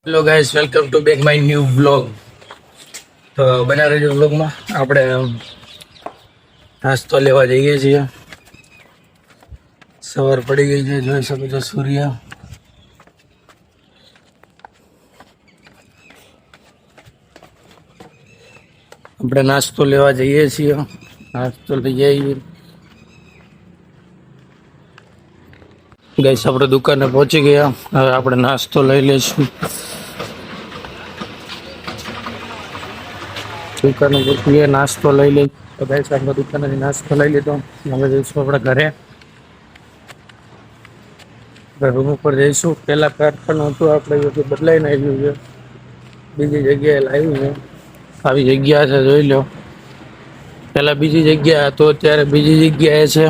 Hello guys, welcome to back my new vlog. તો બના રહેજો વ્લોગમાં. આપણે નાસ્તો લેવા જઈએ છીએ. સવાર પડી ગઈ છે, જોઈ શકો છો સૂર્ય. આપણે નાસ્તો લેવા જઈએ છીએ. નાસ્તો લઈ આવીએ. ગાઈસ, આપણે દુકાને પહોંચી ગયા. હવે આપણે નાસ્તો લઈ લઈશું. દુકાને પહોંચીએ, નાસ્તો લઈ લઈ. તો ગાઈસ, આપણે દુકાનેથી નાસ્તો લઈ લીધો. હવે જઈશું આપણે ઘરે. રૂમ ઉપર જઈશું. પહેલા કારખાનું હતું, આપણે બદલાઈને આવ્યું છે, બીજી જગ્યાએ લાવ્યું છે. આવી જગ્યા છે, જોઈ લો. પહેલા બીજી જગ્યા હતો, અત્યારે બીજી જગ્યાએ છે.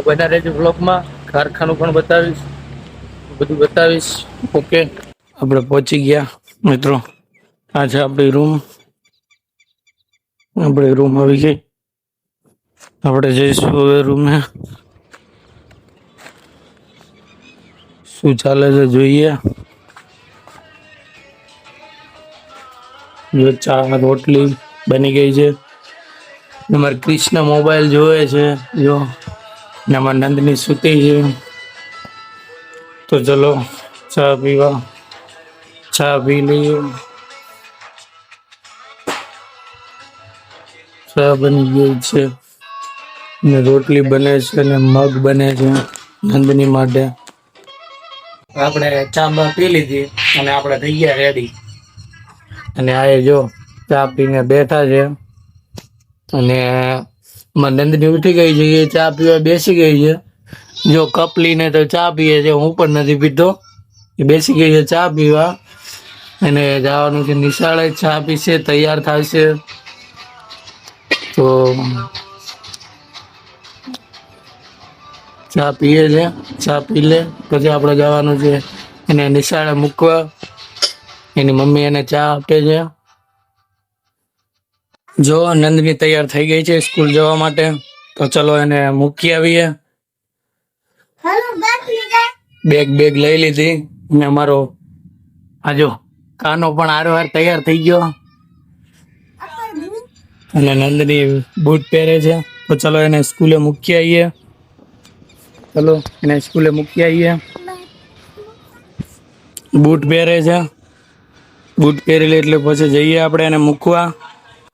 બના રહેજો બ્લોગમાં. કારખાનું પણ બતાવીશ, બધું બતાવીશ. ઓકે, આપણે પહોંચી ગયા મિત્રો. આ છે આપણી રૂમ. આપણી રૂમ આવી ગઈ. આપણે જઈશું હવે રૂમે. શું ચાલે છે જોઈએ. જો ચા રોટલી બની ગઈ છે. અમારે કૃષ્ણ મોબાઈલ જોવે છે. જો અમારે નંદની સૂતી છે. તો ચલો ચા પીવા. ચા પી લઈએ. ચા બની ગઈ છે ને રોટલી બને છે ને મગ બને છે નંદની માટે. આપણે ચા પી લીધી અને આપણે થઈ ગયા રેડી. અને આ જો ચા પીને બેઠા છે. અને નંદની ઉઠી ગઈ છે, એ ચા પીવા બેસી ગઈ છે. જો કપ લઈને તો ચા પીએ છે, હું પણ નથી પીતો. એ બેસી ગઈ છે ચા પીવા. અને જવાનું છે નિશાળે. ચા પીશે, તૈયાર થશે. તો ચા પીએ છે. ચા પી લે પછી આપણે જવાનું છે એને નિશાળે મૂકવા. એની મમ્મી એને ચા આપે છે. જો નંદની તૈયાર થઈ ગઈ છે સ્કૂલ જવા માટે. તો ચલો એને મૂકી આવીએ. બેગ લઈ લીધી. અને અમારો આજો કાનો પણ હારો તૈયાર થઈ ગયો. અને નંદની બૂટ પહેરે છે. તો ચલો એને સ્કૂલે મૂકી આવીએ. ચલો એને સ્કૂલે મૂકી આવીએ. બૂટ પહેરે છે. બૂટ પહેરી લે એટલે પછી જઈએ આપણે એને મૂકવા.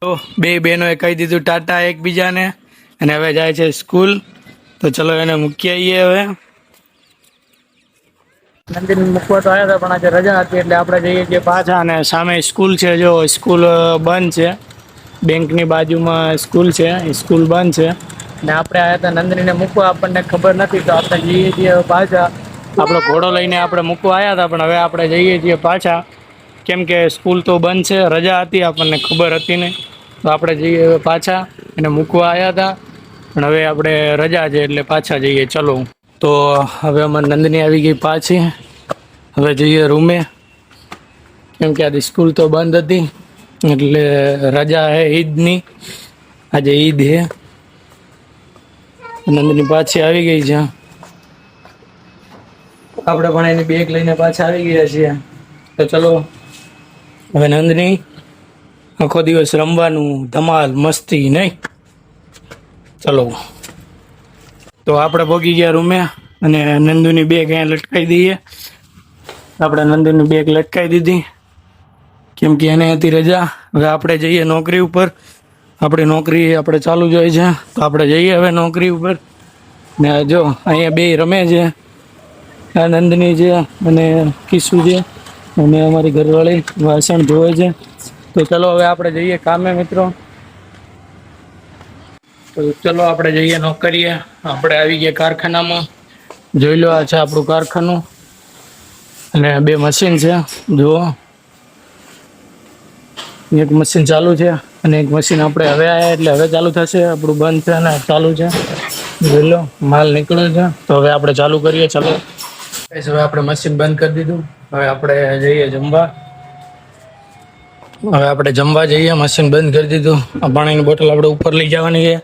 તો બે બહેનોએ કહી દીધું ટાટા એકબીજાને. અને હવે જાય છે સ્કૂલ. તો ચલો એને મૂકી આવીએ હવે. નંદની મૂકવા તો આવ્યા હતા, પણ આજે રજા હતી એટલે આપણે જઈએ છીએ પાછા. અને સામે સ્કૂલ છે. જો સ્કૂલ બંધ છે. બેંકની બાજુમાં સ્કૂલ છે, સ્કૂલ બંધ છે. ને આપણે આવ્યા હતા નંદનીને મૂકવા. આપણને ખબર નથી તો આપણે જઈએ છીએ પાછા. આપણો ઘોડો લઈને આપણે મૂકવા આવ્યા હતા, પણ હવે આપણે જઈએ છીએ પાછા. કેમ કે સ્કૂલ તો બંધ છે, રજા હતી, આપણને ખબર હતી નહીં. તો આપણે જઈએ હવે પાછા. એને મૂકવા આવ્યા હતા, પણ હવે આપણે રજા છે એટલે પાછા જઈએ. ચલો. તો હવે અમારી નંદની આવી ગઈ પાછી. હવે જઈએ રૂમે. કેમ કે આજે સ્કૂલ તો બંધ હતી એટલે રજા હે ઈદની. આજે ઈદ હે. નંદની પાછી આવી ગઈ છે. આપણે પણ એની બેગ લઈને પાછા આવી ગયા છીએ. તો ચલો હવે નંદની આખો દિવસ રમવાનું, ધમાલ મસ્તી નહીં. ચલો. તો આપણે પહોંચી ગયા રૂમે. અને નંદુની બેગ અહીંયા લટકાવી દઈએ. આપણે નંદુની બેગ લટકાવી દીધી કેમ કે એને હતી રજા. હવે આપણે જઈએ નોકરી ઉપર. આપણી નોકરી આપણે ચાલુ જ હોય છે. તો આપણે જઈએ હવે નોકરી ઉપર. ને જો અહીંયા બે રમે છે. આ નંદની છે અને કિસ્સુ છે. અને અમારી ઘરવાળી વાસણ ધોવે છે. તો ચલો હવે આપણે જઈએ કામે મિત્રો. તો ચલો આપણે જઈએ નોકરીએ. આપણે આવી ગયા કારખાનામાં. જોઈ લો, આ છે આપણું કારખાનું. અને બે મશીન છે. જુઓ, એક મશીન ચાલુ છે અને એક મશીન આપણે હવે આવ્યા એટલે હવે ચાલુ થશે. આપણું બંધ છે અને ચાલુ છે. જોઈ લો, માલ નીકળે છે. તો હવે આપણે ચાલુ કરીએ. ચલો. હવે આપણે મશીન બંધ કરી દીધું. હવે આપણે જઈએ જમવા. હવે આપણે જમવા જઈએ. મશીન બંધ કરી દીધું. આ પાણીની બોટલ આપણે ઉપર લઈ જવાની છે.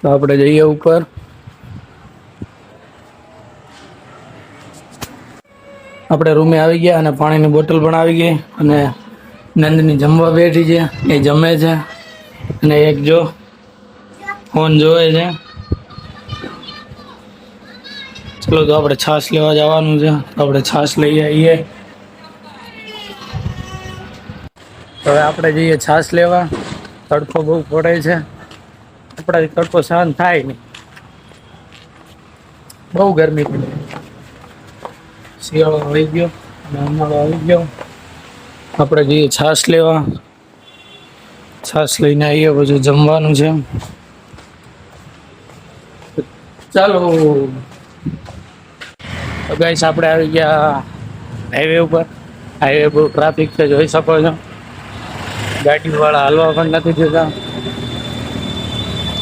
તો આપણે જઈએ ઉપર. આપણે રૂમે આવી ગયા અને પાણીની બોટલ પણ આવી ગઈ અને નંદની જમવા બેઠી છે, એ જમે છે અને એક જો ફોન જોવે છે. ચલો તો આપણે છાશ લેવા જવાનું છે, તો આપણે છાશ લઈ આવીએ. હવે આપણે જઈએ છાશ લેવા. તડકો બહુ પડે છે, આપણાથી તડકો સહન થાય નહીં, બહુ ગરમી પડે. શિયાળો આવી ગયો અને ઉનાળો આવી ગયો. આપણે જઈએ છાશ લેવા. છાશ લઈને આવીએ, પછી જમવાનું છે. ચાલો તો ગાઈસ, આપણે આવી ગયા હાઈવે ઉપર. હાઈવે બહુ ટ્રાફિક છે, જોઈ શકો છો. ગાડી વાળા હાલવા પણ નથી દેતા.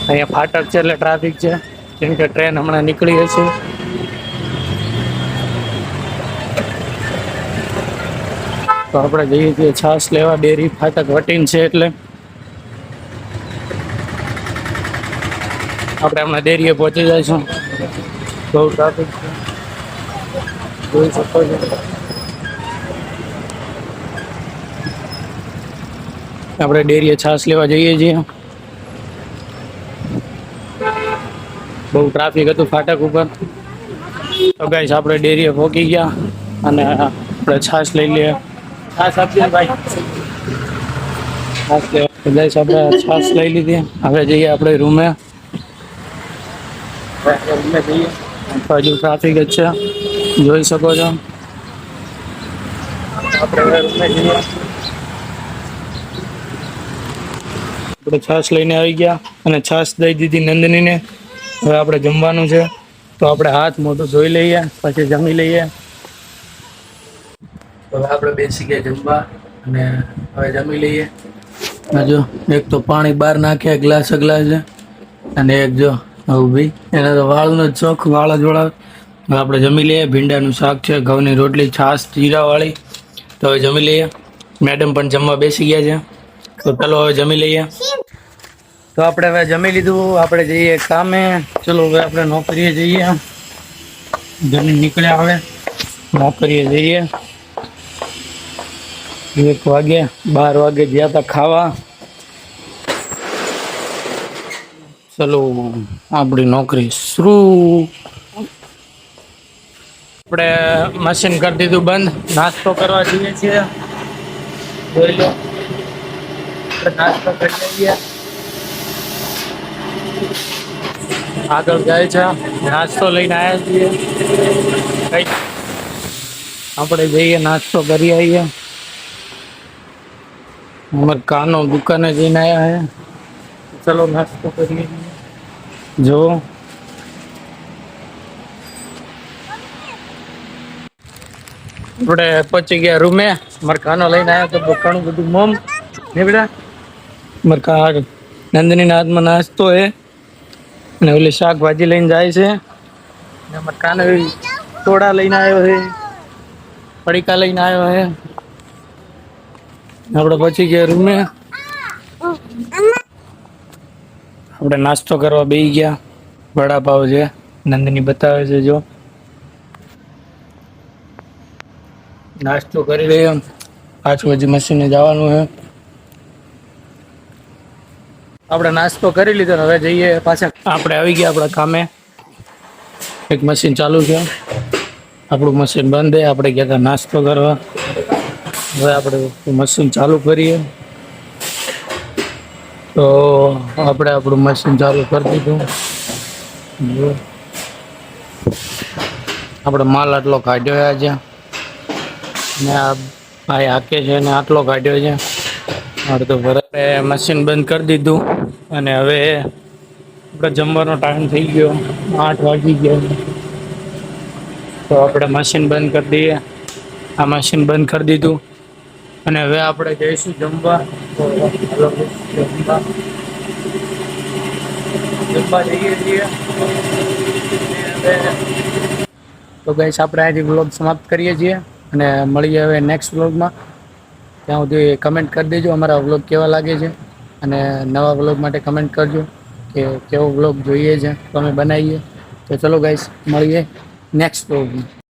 અહીંયા ફાટક છે એટલે ટ્રાફિક છે, કેમ કે ટ્રેન હમણાં નીકળી હશે. તો આપણે જઈએ છીએ છાશ લેવા. ડેરી ફાટક વટીન છે એટલે આપણે હમણાં ડેરીએ પહોંચી જઈશું. બહુ ટ્રાફિક છે, જોઈ શકો છો. આપણે ડેરીએ છાશ લેવા જઈએ છીએ. બહુ ટ્રાફિક હતું ફાટક ઉપર. તો ગાઈસ, આપણે ડેરીએ પહોંચી ગયા અને આપણે છાશ લઈ લઈએ. છાશ આપીએ ભાઈ. છાશ લેવા ગાઈસ, આપણે છાશ લઈ લીધી. હવે જઈએ આપણે રૂમે. રૂમે જઈએ, હજુ ટ્રાફિક જ છે, જોઈ શકો છો. આપણે રૂમે જઈએ. આપણે છાશ લઈને આવી ગયા અને છાશ દઈ દીધી નંદનીને. હવે આપણે જમવાનું છે, તો આપણે હાથ મોઢું ધોઈ લઈએ, પછી જમી લઈએ. હવે આપણે બેસી ગયા જમવા અને હવે જમી લઈએ. જો એક તો પાણી બહાર નાખ્યા ગ્લાસ છે અને એક જો ઊભી, એને તો વાળનો જ શોખ, વાળ જ વળાવે. હવે આપણે જમી લઈએ. ભીંડાનું શાક છે, ઘઉંની રોટલી, છાશ જીરાવાળી. તો હવે જમી લઈએ. મેડમ પણ જમવા બેસી ગયા છે, તો ચાલો હવે જમી લઈએ. તો આપણે હવે જમી લીધું. આપણે જઈએ કામે. ચલો હવે આપણે નોકરીએ જઈએ. જમીન નીકળ્યા, હવે નોકરીએ જઈએ. 1 વાગે 12 વાગે ગયા હતા ખાવા. ચલો આપણી નોકરી શરૂ. આપણે મશીન કરી દીધું બંધ. નાસ્તો કરવા જઈએ છીએ, જોઈ લો. નાસ્તો કરી લઈએ. આગળ જાય છે, નાસ્તો લઈને આવ્યા છીએ. આપણે જઈએ નાસ્તો કરી આવીએ. અમારે કાનો દુકાને જઈને આવ્યા છે. ચલો નાસ્તો કરીએ. જો આપણે પહોંચી ગયા રૂમે. મારા કાનો લઈને આવ્યા તો ઘણું બધું મોમ નીકળ્યા. મારા નંદનીના હાથમાં નાસ્તો હે અને ઓલી શાકભાજી લઈને જાય છે. અને મારા કાનો સોડા લઈને આવ્યો છે, પડીકા લઈને આવ્યો છે. આપણે પહોંચી ગયા રૂમે. આપણે નાસ્તો કરવા બેસી ગયા. વડાપાવ છે, નંદની બતાવે છે. જો નાસ્તો કરી લઈએ, પાછું હજી મશીને જવાનું છે. આપણે નાસ્તો કરી લીધો, હવે જઈએ પાછા. આપણે આવી ગયા આપણા કામે. એક મશીન ચાલુ છે, આપણું મશીન બંધ છે. આપણે ગયા હતા નાસ્તો કરવા. હવે આપણે મશીન ચાલુ કરીએ. તો આપણે આપણું મશીન ચાલુ કરી દીધું. આપણે માલ આટલો કાઢ્યો આજે ને આ ભાઈ હાકે છે ને આટલો કાઢ્યો છે. અડધો ભરે મશીન બંધ કરી દીધું અને હવે આપણે જમવાનો ટાઈમ થઈ ગયો. 8 વાગી ગયા. તો આપણે મશીન બંધ કરી દઈએ. આ મશીન બંધ કરી દીધું અને હવે આપણે જઈશું જમવા. જમવા જઈએ છીએ. તો ગાઈસ, આપણે આજે વ્લોગ સમાપ્ત કરીએ છીએ અને મળીએ હવે નેક્સ્ટ વ્લોગમાં. ત્યાં સુધી કમેન્ટ કરી દેજો અમારા વ્લોગ કેવા લાગે છે અને નવા વ્લોગ માટે કમેન્ટ કરજો. કે કેવો વ્લોગ જોઈએ છે તો અમે બનાવીએ. તો ચલો ગાઈસ મળીએ નેક્સ્ટ વ્લોગમાં.